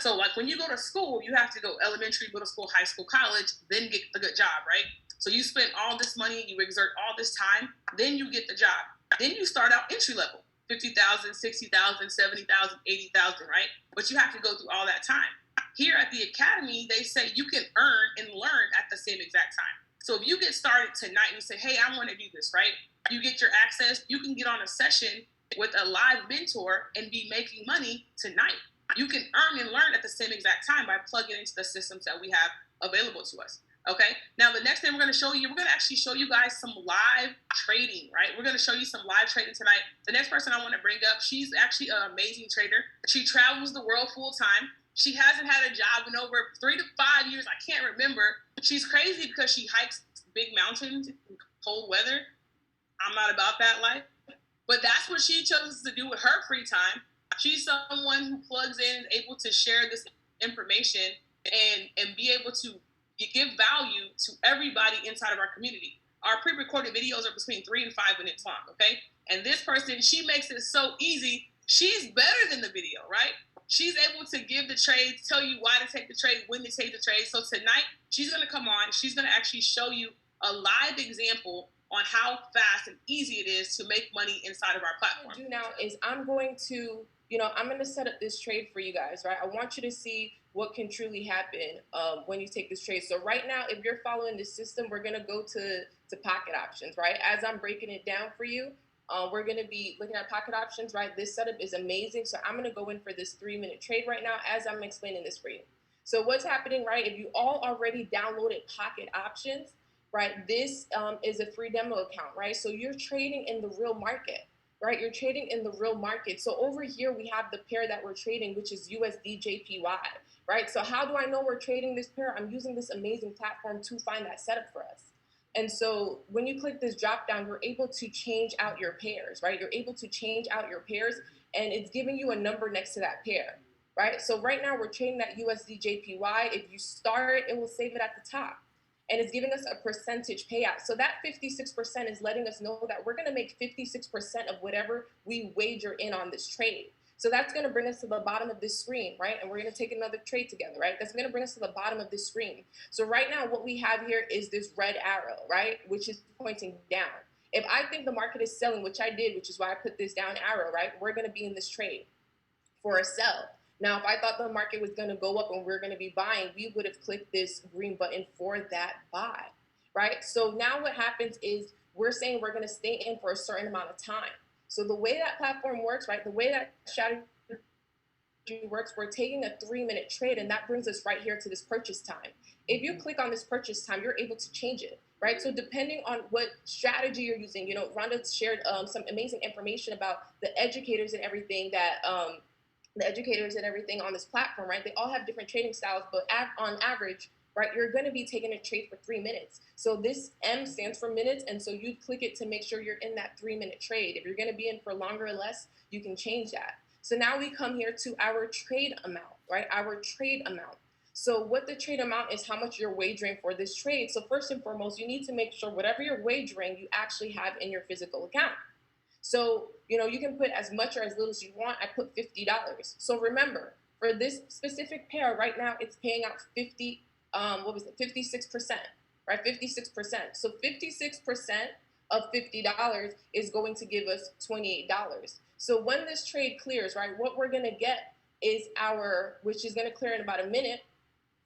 So like when you go to school, you have to go elementary, middle school, high school, college, then get the good job, right? So you spend all this money, you exert all this time, then you get the job. Then you start out entry level, 50,000, 60,000, 70,000, 80,000, right? But you have to go through all that time. Here at the academy, they say you can earn and learn at the same exact time. So if you get started tonight and you say, hey, I want to do this, right? You get your access, you can get on a session with a live mentor and be making money tonight. You can earn and learn at the same exact time by plugging into the systems that we have available to us. Okay. Now, the next thing we're going to show you, we're going to actually show you guys some live trading, right? We're going to show you some live trading tonight. The next person I want to bring up, she's actually an amazing trader. She travels the world full time. She hasn't had a job in over 3 to 5 years. I can't remember. She's crazy because she hikes big mountains in cold weather. I'm not about that life. But that's what she chose to do with her free time. She's someone who plugs in and is able to share this information and be able to give value to everybody inside of our community. Our pre-recorded videos are between 3 and 5 minutes long, okay? And this person, she makes it so easy. She's better than the video, right? She's able to give the trades, tell you why to take the trade, when to take the trade. So tonight, she's going to come on. She's going to actually show you a live example on how fast and easy it is to make money inside of our platform. What I'm going to do now is I'm going to set up this trade for you guys, right? I want you to see what can truly happen when you take this trade. So right now, if you're following this system, we're going to go to pocket options, right? As I'm breaking it down for you, we're going to be looking at pocket options, right? This setup is amazing. So I'm going to go in for this 3-minute trade right now as I'm explaining this for you. So what's happening, right? If you all already downloaded pocket options, right, this is a free demo account, right? So you're trading in the real market, right? You're trading in the real market. So over here, we have the pair that we're trading, which is USD-JPY, right? So how do I know we're trading this pair? I'm using this amazing platform to find that setup for us. And so when you click this drop down, you're able to change out your pairs, right? You're able to change out your pairs, and it's giving you a number next to that pair, right? So right now we're trading that USD-JPY. If you start, it will save it at the top. And it's giving us a percentage payout. So that 56% is letting us know that we're gonna make 56% of whatever we wager in on this trade. So that's gonna bring us to the bottom of this screen, right? And we're gonna take another trade together, right? That's gonna bring us to the bottom of this screen. So right now what we have here is this red arrow, right? Which is pointing down. If I think the market is selling, which I did, which is why I put this down arrow, right? We're gonna be in this trade for a sell. Now, if I thought the market was going to go up and we're going to be buying, we would have clicked this green button for that buy, right? So now what happens is we're saying we're going to stay in for a certain amount of time. So the way that platform works, right, the way that strategy works, we're taking a 3-minute trade, and that brings us right here to this purchase time. If you click on this purchase time, you're able to change it, right? So depending on what strategy you're using, Rhonda shared some amazing information about the educators and everything on this platform, right? They all have different trading styles, but on average, right, you're going to be taking a trade for 3 minutes. So this M stands for minutes, and so you click it to make sure you're in that 3-minute trade. If you're going to be in for longer or less, you can change that. So now we come here to our trade amount, right? Our trade amount. So what the trade amount is, how much you're wagering for this trade. So first and foremost, you need to make sure whatever you're wagering, you actually have in your physical account. So, you can put as much or as little as you want. I put $50. So remember, for this specific pair right now, it's paying out 56%, right? 56%. So 56% of $50 is going to give us $28. So when this trade clears, right, what we're going to get is which is going to clear in about a minute,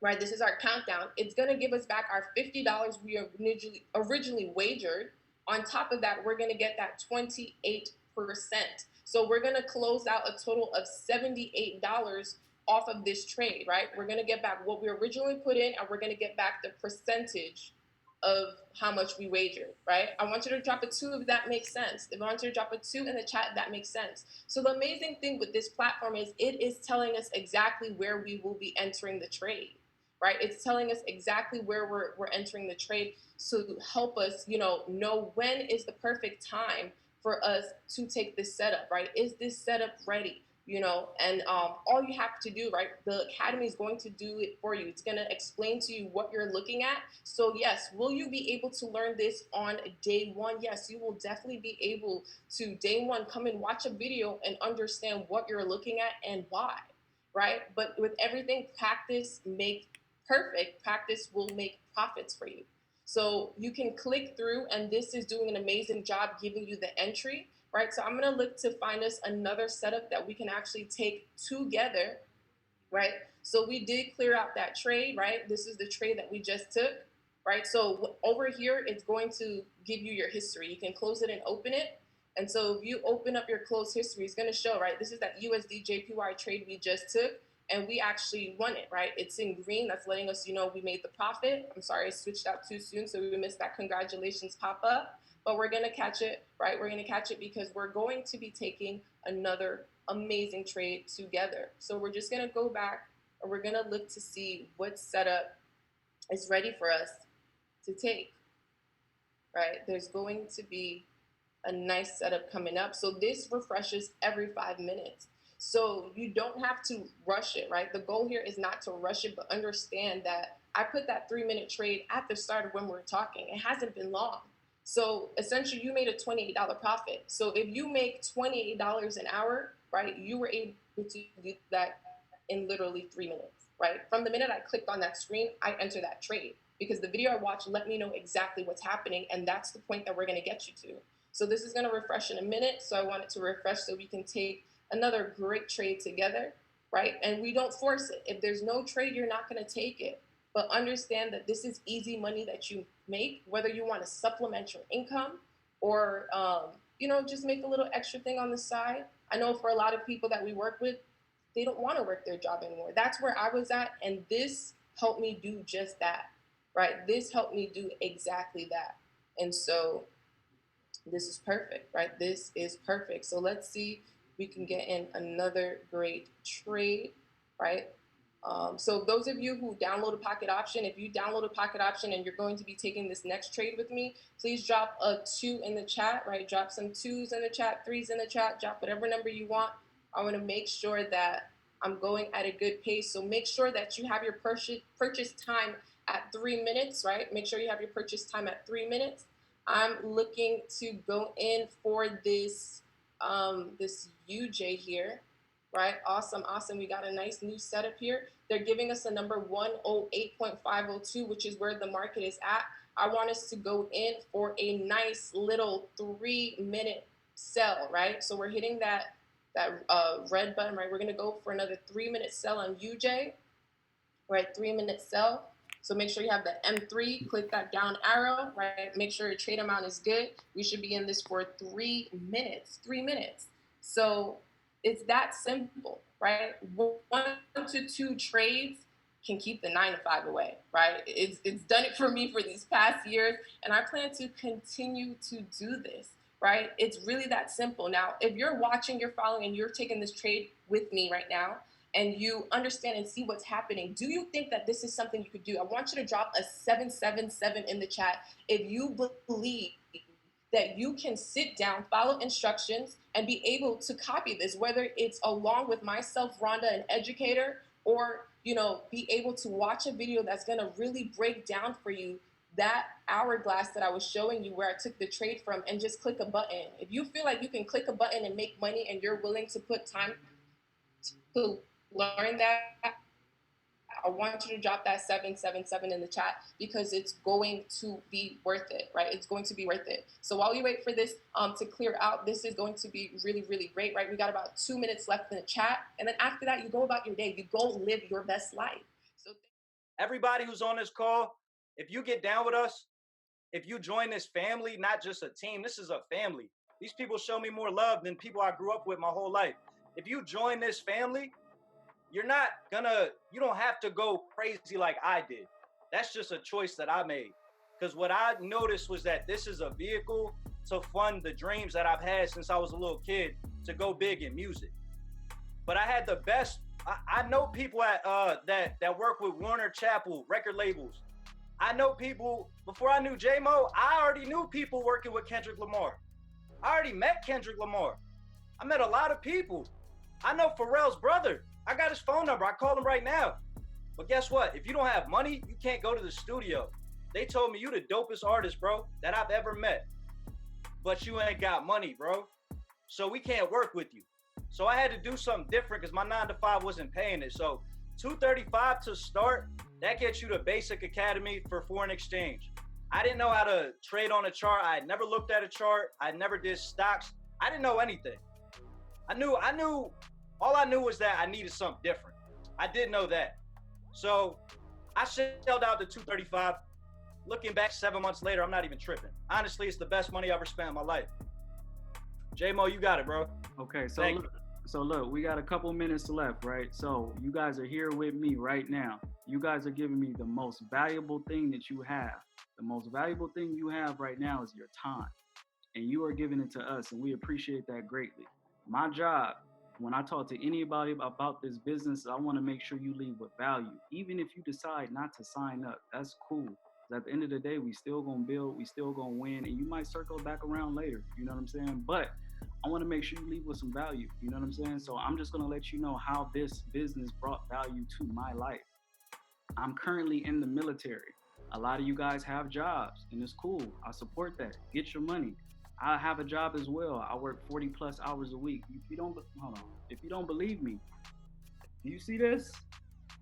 right? This is our countdown. It's going to give us back our $50 we originally wagered. On top of that, we're going to get that 28%. So we're going to close out a total of $78 off of this trade, right? We're going to get back what we originally put in, and we're going to get back the percentage of how much we wagered, right? I want you to drop a 2 if that makes sense. If I want you to drop a 2 in the chat, if that makes sense. So the amazing thing with this platform is it is telling us exactly where we will be entering the trade, right? It's telling us exactly where we're entering the trade. So to help us, know when is the perfect time for us to take this setup, right? Is this setup ready? And all you have to do, right? The Academy is going to do it for you. It's going to explain to you what you're looking at. So yes, will you be able to learn this on day one? Yes, you will definitely be able to day one come and watch a video and understand what you're looking at and why. right? But with everything, practice make perfect. Practice will make profits for you. So you can click through, and this is doing an amazing job giving you the entry, right? So I'm gonna look to find us another setup that we can actually take together, right? So we did clear out that trade, right? This is the trade that we just took, right? So over here, it's going to give you your history. You can close it and open it. And so if you open up your closed history, it's going to show, right? This is that USD JPY trade we just took, and we actually won it, right? It's in green. That's letting us, we made the profit. I'm sorry, I switched out too soon, so we missed that congratulations pop up. But we're going to catch it, right? We're going to catch it because we're going to be taking another amazing trade together. So we're just going to go back and we're going to look to see what setup is ready for us to take, right? There's going to be a nice setup coming up. So this refreshes every 5 minutes. So you don't have to rush it, right? The goal here is not to rush it, but understand that I put that 3-minute trade at the start of when we're talking. It hasn't been long. So essentially you made a $28 profit. So if you make $28 an hour, right, you were able to do that in literally 3 minutes, right? From the minute I clicked on that screen, I enter that trade because the video I watched let me know exactly what's happening, and that's the point that we're gonna get you to. So this is gonna refresh in a minute, so I want it to refresh so we can take another great trade together, right? And we don't force it. If there's no trade, you're not gonna take it. But understand that this is easy money that you make, whether you want to supplement your income or, just make a little extra thing on the side. I know for a lot of people that we work with, they don't want to work their job anymore. That's where I was at, and this helped me do just that, right? This helped me do exactly that. And so this is perfect, right? This is perfect. So let's see if we can get in another great trade, right? So those of you who download a pocket option, if you download a pocket option and you're going to be taking this next trade with me, please drop a 2 in the chat, right? Drop some 2s in the chat, 3s in the chat, drop whatever number you want. I want to make sure that I'm going at a good pace. So make sure that you have your purchase time at 3 minutes, right? Make sure you have your purchase time at 3 minutes. I'm looking to go in for this, this UJ here. Right, awesome. We got a nice new setup here. They're giving us a number 108.502, which is where the market is at. I want us to go in for a nice little 3-minute sell, right? So we're hitting that red button, right? We're gonna go for another 3-minute sell on UJ, right? 3-minute sell. So make sure you have the M3, click that down arrow, right? Make sure your trade amount is good. We should be in this for 3 minutes, 3 minutes. So it's that simple, right? 1 to 2 trades can keep the 9 to 5 away, right? It's done it for me for these past years, and I plan to continue to do this, right? It's really that simple. Now, if you're watching, you're following, and you're taking this trade with me right now, and you understand and see what's happening, do you think that this is something you could do? I want you to drop a 777 in the chat if you believe that you can sit down, follow instructions, and be able to copy this, whether it's along with myself, Rhonda, an educator, or be able to watch a video that's gonna really break down for you that hourglass that I was showing you where I took the trade from, and just click a button. If you feel like you can click a button and make money and you're willing to put time to learn that, I want you to drop that 777 in the chat because it's going to be worth it, right? It's going to be worth it. So while you wait for this to clear out, this is going to be really, really great, right? We got about 2 minutes left in the chat. And then after that, you go about your day. You go live your best life. So everybody who's on this call, if you get down with us, if you join this family, not just a team, this is a family. These people show me more love than people I grew up with my whole life. If you join this family, you don't have to go crazy like I did. That's just a choice that I made. Because what I noticed was that this is a vehicle to fund the dreams that I've had since I was a little kid to go big in music. But I had the best, I know people that work with Warner Chappell record labels. I know people, before I knew J-Mo, I already knew people working with Kendrick Lamar. I already met Kendrick Lamar. I met a lot of people. I know Pharrell's brother. I got his phone number. I call him right now. But guess what? If you don't have money, you can't go to the studio. They told me you the dopest artist, bro, that I've ever met. But you ain't got money, bro. So we can't work with you. So I had to do something different because my 9-to-5 wasn't paying it. So $235 to start, that gets you the basic academy for foreign exchange. I didn't know how to trade on a chart. I had never looked at a chart. I never did stocks. I didn't know anything. All I knew was that I needed something different. I did know that. So I shelled out the $235. Looking back 7 months later, I'm not even tripping. Honestly, it's the best money I ever spent in my life. J-Mo, you got it, bro. Okay, so look, we got a couple minutes left, right? So you guys are here with me right now. You guys are giving me the most valuable thing that you have. The most valuable thing you have right now is your time. And you are giving it to us, and we appreciate that greatly. My job, when I talk to anybody about this business, I want to make sure you leave with value. Even if you decide not to sign up, that's cool. At the end of the day, we still gonna build, we still gonna win, and you might circle back around later. You know what I'm saying? But I want to make sure you leave with some value. You know what I'm saying? So I'm just gonna let you know how this business brought value to my life. I'm currently in the military. A lot of you guys have jobs, and it's cool. I support that. Get your money. I have a job as well. I work 40 plus hours a week. If you don't believe me, do you see this?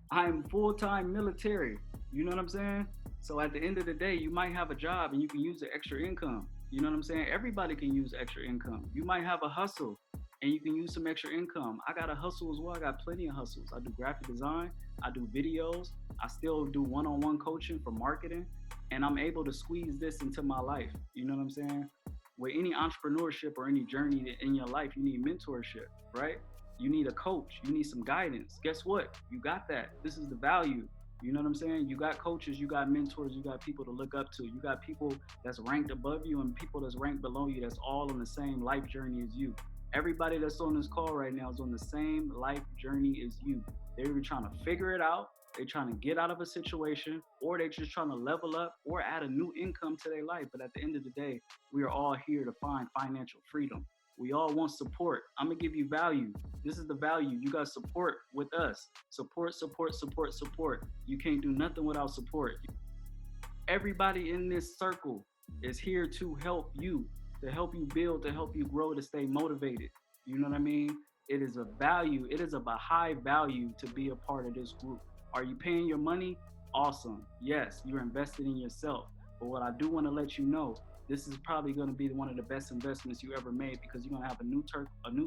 I'm full-time military. You know what I'm saying? So at the end of the day, you might have a job and you can use the extra income. You know what I'm saying? Everybody can use extra income. You might have a hustle and you can use some extra income. I got a hustle as well. I got plenty of hustles. I do graphic design. I do videos. I still do one-on-one coaching for marketing. And I'm able to squeeze this into my life. You know what I'm saying? With any entrepreneurship or any journey in your life, you need mentorship, right? You need a coach. You need some guidance. Guess what? You got that. This is the value. You know what I'm saying? You got coaches, you got mentors, you got people to look up to. You got people that's ranked above you and people that's ranked below you that's all on the same life journey as you. Everybody that's on this call right now is on the same life journey as you. They're either trying to figure it out, they're trying to get out of a situation, or they're just trying to level up or add a new income to their life. But at the end of the day, we are all here to find financial freedom. We all want support. I'm gonna give you value. This is the value. You got support with us. Support, support, support, support. You can't do nothing without support. Everybody in this circle is here to help you build, to help you grow, to stay motivated. You know what I mean? It is a value. It is of a high value to be a part of this group. Are you paying your money? Awesome. Yes, you're invested in yourself. But what I do want to let you know, this is probably going to be one of the best investments you ever made because you're going to have a new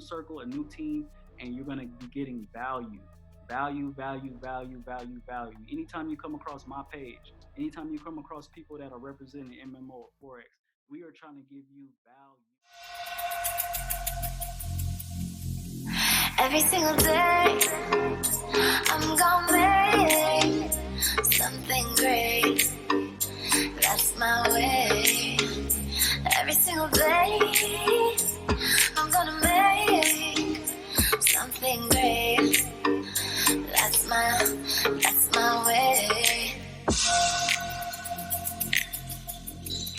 circle, a new team, and you're going to be getting value. Value, value, value, value, value. Anytime you come across my page, anytime you come across people that are representing MMO or Forex, we are trying to give you value. Every single day, I'm gonna make something great. That's my way. Every single day, I'm gonna make something great. That's my way.